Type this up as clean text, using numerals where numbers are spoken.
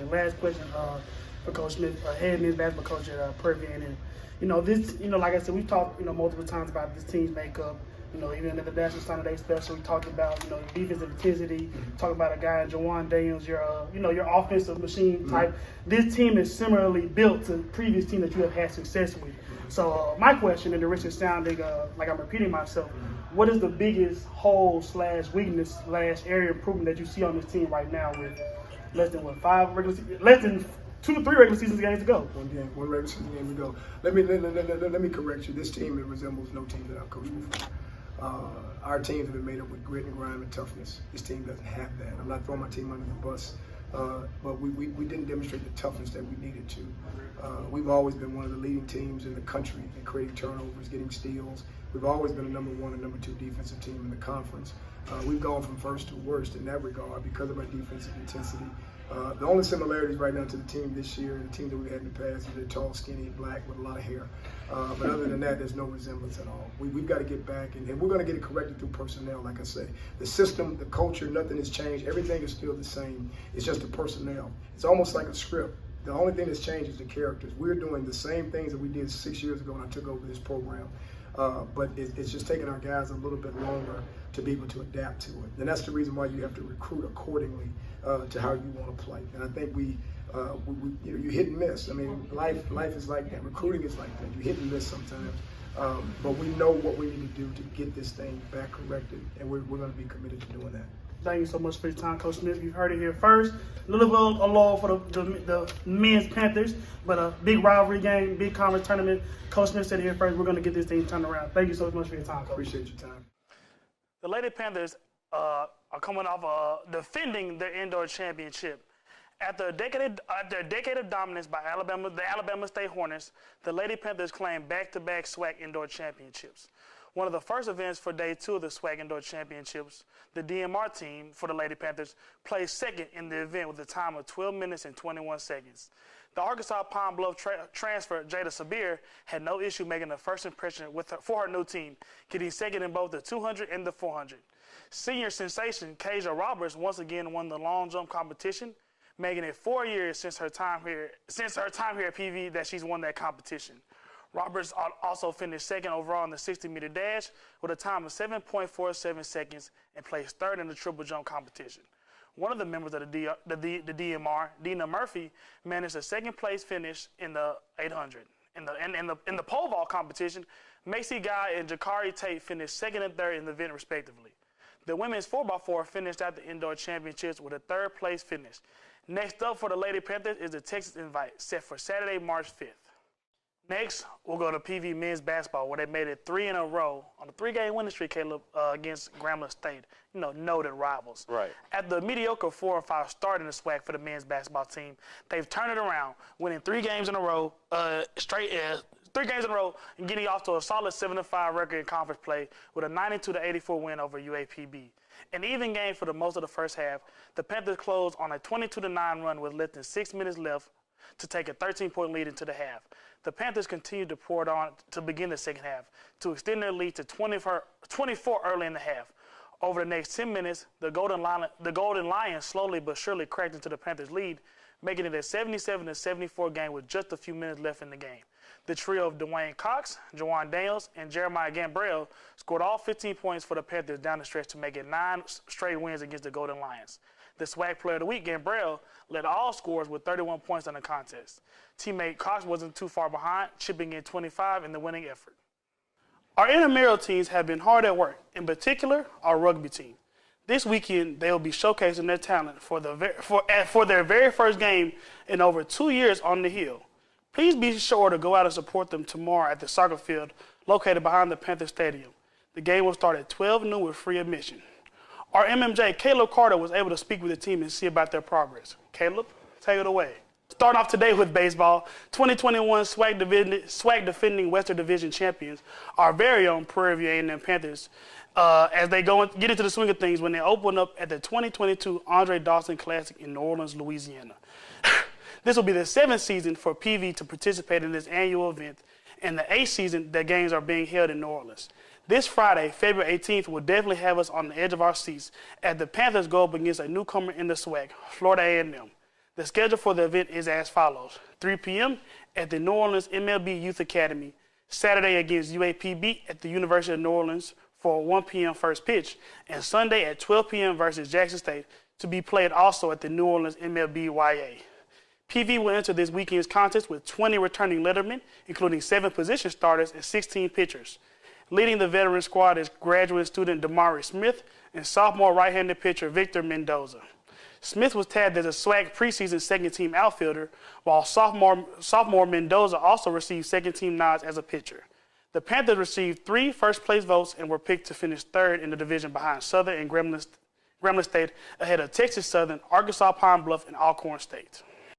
Last question for Coach Smith, head men's basketball coach at Prairie View. And this, like I said, we've talked, multiple times about this team's makeup. Even at the National Signing Day special, we talked about, defensive intensity. Talked about a guy, Jawan Daniels, your offensive machine type. This team is similarly built to previous teams that you have had success with. So my question, and the risk of sounding like I'm repeating myself, what is the biggest hole / weakness / area improvement that you see on this team right now with less than 2 to 3 regular season games to go? One regular season game to go. Let me correct you. This team resembles no team that I've coached before. Our teams have been made up with grit and grime and toughness. This team doesn't have that. I'm not throwing my team under the bus, but we didn't demonstrate the toughness that we needed to. We've always been one of the leading teams in the country in creating turnovers, getting steals. We've always been a number 1 and number 2 defensive team in the conference. We've gone from first to worst in that regard because of our defensive intensity. The only similarities right now to the team this year and the team that we had in the past is they're tall, skinny, black with a lot of hair. But other than that, there's no resemblance at all. We've got to get back, and we're going to get it corrected through personnel, like I say. The system, the culture, nothing has changed. Everything is still the same. It's just the personnel. It's almost like a script. The only thing that's changed is the characters. We're doing the same things that we did 6 years ago when I took over this program. But it's just taking our guys a little bit longer to be able to adapt to it. And that's the reason why you have to recruit accordingly to how you want to play. And I think you hit and miss. I mean, life is like that. Recruiting is like that. You hit and miss sometimes. But we know what we need to do to get this thing back corrected, and we're going to be committed to doing that. Thank you so much for your time, Coach Smith. You've heard it here first. A little bit of lull for the men's Panthers, but a big rivalry game, big conference tournament. Coach Smith said it here first. We're going to get this thing turned around. Thank you so much for your time, Coach. Appreciate your time. The Lady Panthers are coming off defending their indoor championship. After a decade of dominance by the Alabama State Hornets, the Lady Panthers claimed back-to-back SWAC indoor championships. One of the first events for day 2 of the SWAC Indoor Championships, the DMR team for the Lady Panthers placed second in the event with a time of 12 minutes and 21 seconds. The Arkansas Pine Bluff transfer, Jada Sabir, had no issue making a first impression for her new team, getting second in both the 200 and the 400. Senior sensation Kasia Roberts once again won the long jump competition, making it 4 years since her time here at PV that she's won that competition. Roberts also finished second overall in the 60-meter dash with a time of 7.47 seconds and placed third in the triple jump competition. One of the members of the DMR, Dina Murphy, managed a second-place finish in the 800. In the pole vault competition, Macy Guy and Jakari Tate finished second and third in the event, respectively. The women's 4x4 finished at the indoor championships with a third-place finish. Next up for the Lady Panthers is the Texas Invite, set for Saturday, March 5th. Next, we'll go to PV men's basketball, where they made it 3 in a row on a 3-game winning streak, Caleb, against Grambling State, noted rivals. Right. At the mediocre 4 and 5 start in the SWAC for the men's basketball team, they've turned it around, winning 3 games in a row, 3 games in a row, and getting off to a solid 7-5 record in conference play with a 92-84 win over UAPB. An even game for the most of the first half, the Panthers closed on a 22-9 run with less than 6 minutes left to take a 13-point lead into the half. The Panthers continued to pour it on to begin the second half, to extend their lead to 24 early in the half. Over the next 10 minutes, the Golden Lions slowly but surely cracked into the Panthers' lead, making it a 77-74 game with just a few minutes left in the game. The trio of Dwayne Cox, Jawan Daniels, and Jeremiah Gambrell scored all 15 points for the Panthers down the stretch to make it 9 straight wins against the Golden Lions. The SWAC Player of the Week, Gambrell, led all scorers with 31 points in the contest. Teammate Cox wasn't too far behind, chipping in 25 in the winning effort. Our intramural teams have been hard at work, in particular our rugby team. This weekend, they will be showcasing their talent for their very first game in over 2 years on the Hill. Please be sure to go out and support them tomorrow at the soccer field located behind the Panther Stadium. The game will start at 12 noon with free admission. Our MMJ, Caleb Carter, was able to speak with the team and see about their progress. Caleb, take it away. Starting off today with baseball, 2021 SWAC defending Western Division champions, our very own Prairie View A&M Panthers, as they get into the swing of things when they open up at the 2022 Andre Dawson Classic in New Orleans, Louisiana. This will be the 7th season for PV to participate in this annual event, and the 8th season that games are being held in New Orleans. This Friday, February 18th, will definitely have us on the edge of our seats as the Panthers go up against a newcomer in the SWAC, Florida A&M. The schedule for the event is as follows. 3 p.m. at the New Orleans MLB Youth Academy. Saturday against UAPB at the University of New Orleans for a 1 p.m. first pitch. And Sunday at 12 p.m. versus Jackson State to be played also at the New Orleans MLB YA. PV will enter this weekend's contest with 20 returning lettermen, including 7 position starters and 16 pitchers. Leading the veteran squad is graduate student Damari Smith and sophomore right-handed pitcher Victor Mendoza. Smith was tagged as a SWAC preseason second-team outfielder, while sophomore Mendoza also received second-team nods as a pitcher. The Panthers received 3 first-place votes and were picked to finish third in the division behind Southern and Grambling State, ahead of Texas Southern, Arkansas Pine Bluff, and Alcorn State.